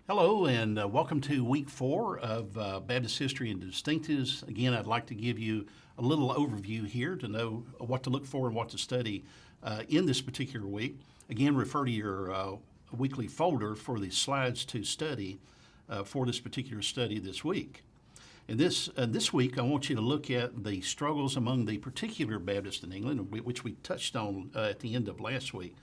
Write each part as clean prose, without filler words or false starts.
Hello, and welcome to week 4 of Baptist History and Distinctives. Again, I'd like to give you a little overview here to know what to look for and what to study in this particular week. Again, refer to your weekly folder for the slides to study for this particular study this week. And this week, I want you to look at the struggles among the particular Baptists in England, which we touched on at the end of last week.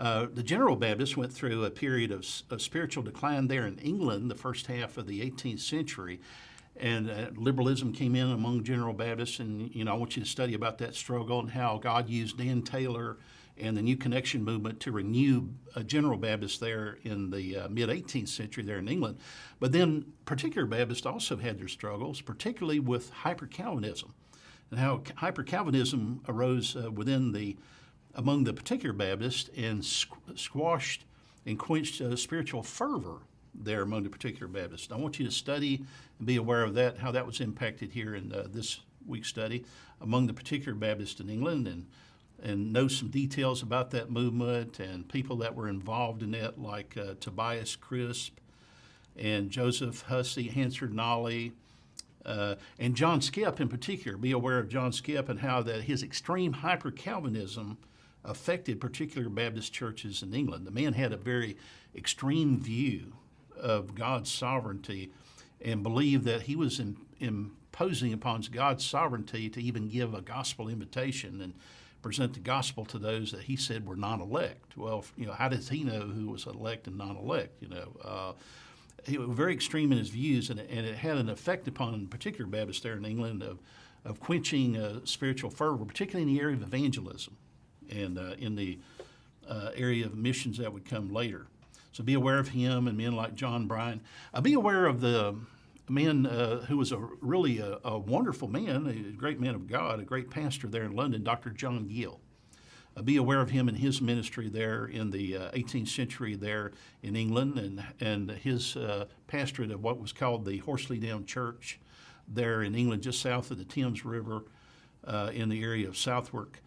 The General Baptists went through a period of spiritual decline there in England, the first half of the 18th century, and liberalism came in among General Baptists. And I want you to study about that struggle and how God used Dan Taylor and the New Connection movement to renew General Baptists there in the mid-18th century there in England. But then particular Baptists also had their struggles, particularly with hyper-Calvinism, and how hyper-Calvinism arose among the particular Baptists and squashed and quenched spiritual fervor there among the particular Baptists. I want you to study and be aware of that, how that was impacted here in this week's study among the particular Baptists in England, and know some details about that movement and people that were involved in it, like Tobias Crisp and Joseph Hussey, Hansard Nolly, and John Skipp in particular. Be aware of John Skipp and how that his extreme hyper-Calvinism affected particular Baptist churches in England. The man had a very extreme view of God's sovereignty and believed that he was imposing upon God's sovereignty to even give a gospel invitation and present the gospel to those that he said were non-elect. Well, how does he know who was elect and non-elect? He was very extreme in his views, and it had an effect upon particular Baptists there in England of quenching spiritual fervor, particularly in the area of evangelism and in the area of missions that would come later. So be aware of him and men like John Bryan. Be aware of the man who was really a wonderful man, a great man of God, a great pastor there in London, Dr. John Gill. Be aware of him and his ministry there in the 18th century there in England, and his pastorate of what was called the Horsley Down Church there in England, just south of the Thames River in the area of Southwark.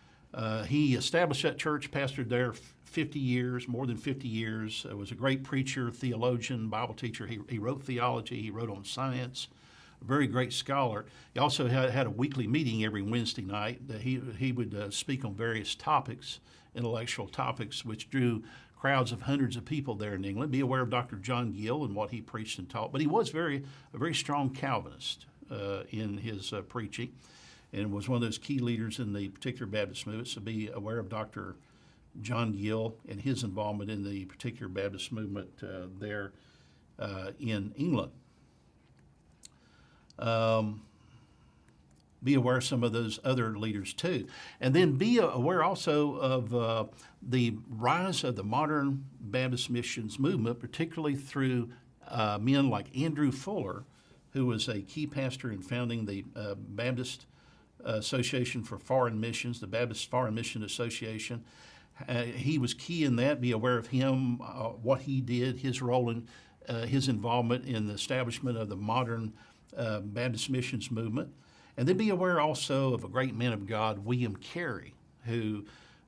He established that church, pastored there 50 years, more than 50 years. Was a great preacher, theologian, Bible teacher. He wrote theology. He wrote on science. A very great scholar. He also had a weekly meeting every Wednesday night. He would speak on various topics, intellectual topics, which drew crowds of hundreds of people there in England. Be aware of Dr. John Gill and what he preached and taught. But he was a very strong Calvinist in his preaching, and was one of those key leaders in the particular Baptist movement. So be aware of Dr. John Gill and his involvement in the particular Baptist movement there in England. Be aware of some of those other leaders too. And then be aware also of the rise of the modern Baptist missions movement, particularly through men like Andrew Fuller, who was a key pastor in founding the Baptist Association for Foreign Missions, the Baptist Foreign Mission Association. He was key in that. Be aware of him, what he did, his role in his involvement in the establishment of the modern Baptist missions movement. And then be aware also of a great man of God, William Carey, who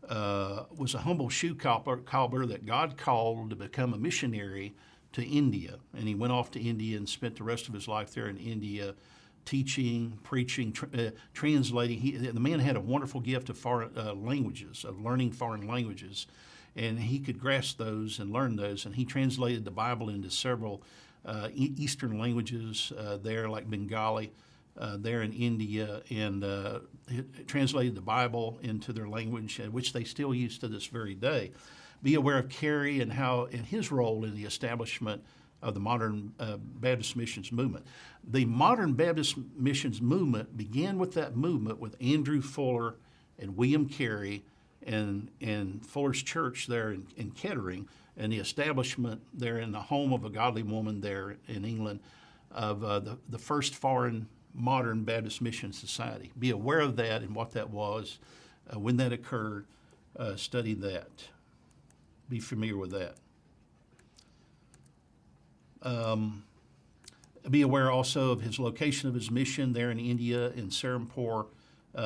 was a humble shoe cobbler that God called to become a missionary to India. And he went off to India and spent the rest of his life there in India, teaching, preaching, translating. The man had a wonderful gift of foreign languages, of learning foreign languages, and he could grasp those and learn those. And he translated the Bible into several Eastern languages there, like Bengali, there in India, and translated the Bible into their language, which they still use to this very day. Be aware of Carey and his role in the establishment of the modern Baptist missions movement. The modern Baptist missions movement began with that movement with Andrew Fuller and William Carey and Fuller's church there in Kettering, and the establishment there in the home of a godly woman there in England of the first foreign modern Baptist mission society. Be aware of that and what that was, when that occurred. Study that. Be familiar with that. Be aware also of his location of his mission there in India in Serampore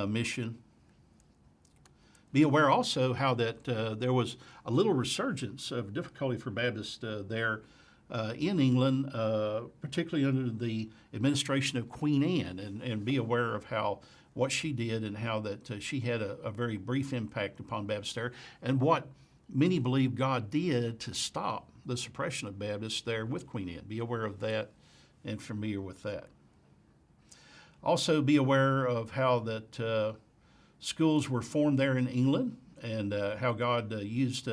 mission. Be aware also how that there was a little resurgence of difficulty for Baptists there in England, particularly under the administration of Queen Anne, and be aware of how what she did and how that she had a very brief impact upon Baptists there, and what many believe God did to stop the suppression of Baptists there with Queen Anne. Be aware of that and familiar with that. Also be aware of how that schools were formed there in England, and how God used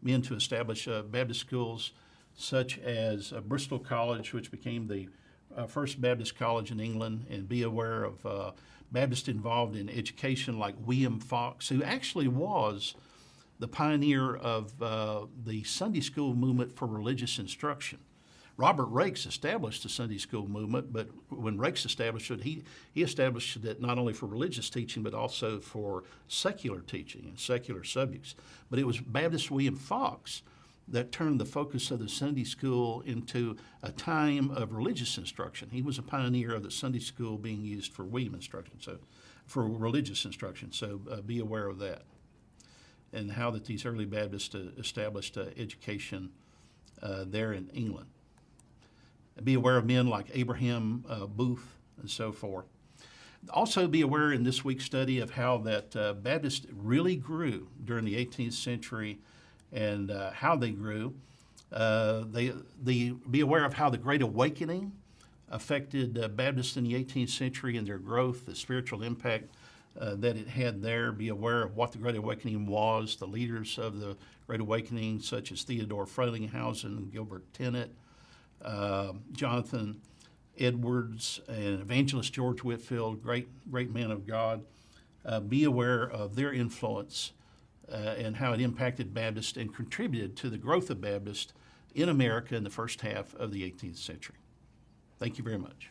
men to establish Baptist schools such as Bristol College, which became the first Baptist college in England, and be aware of Baptists involved in education like William Fox, who actually was the pioneer of the Sunday school movement for religious instruction. Robert Raikes established the Sunday school movement, but when Raikes established it, he established it not only for religious teaching, but also for secular teaching and secular subjects. But it was Baptist William Fox that turned the focus of the Sunday school into a time of religious instruction. He was a pioneer of the Sunday school being used for William instruction, so for religious instruction. So be aware of that, and how that these early Baptists established education there in England. Be aware of men like Abraham Booth and so forth. Also be aware in this week's study of how that Baptists really grew during the 18th century, and how they grew. Be aware of how the Great Awakening affected Baptists in the 18th century and their growth, the spiritual impact that it had there. Be aware of what the Great Awakening was, the leaders of the Great Awakening, such as Theodore Frelinghuysen, Gilbert Tennant, Jonathan Edwards, and evangelist George Whitefield, great men of God. Be aware of their influence and how it impacted Baptists and contributed to the growth of Baptists in America in the first half of the 18th century. Thank you very much.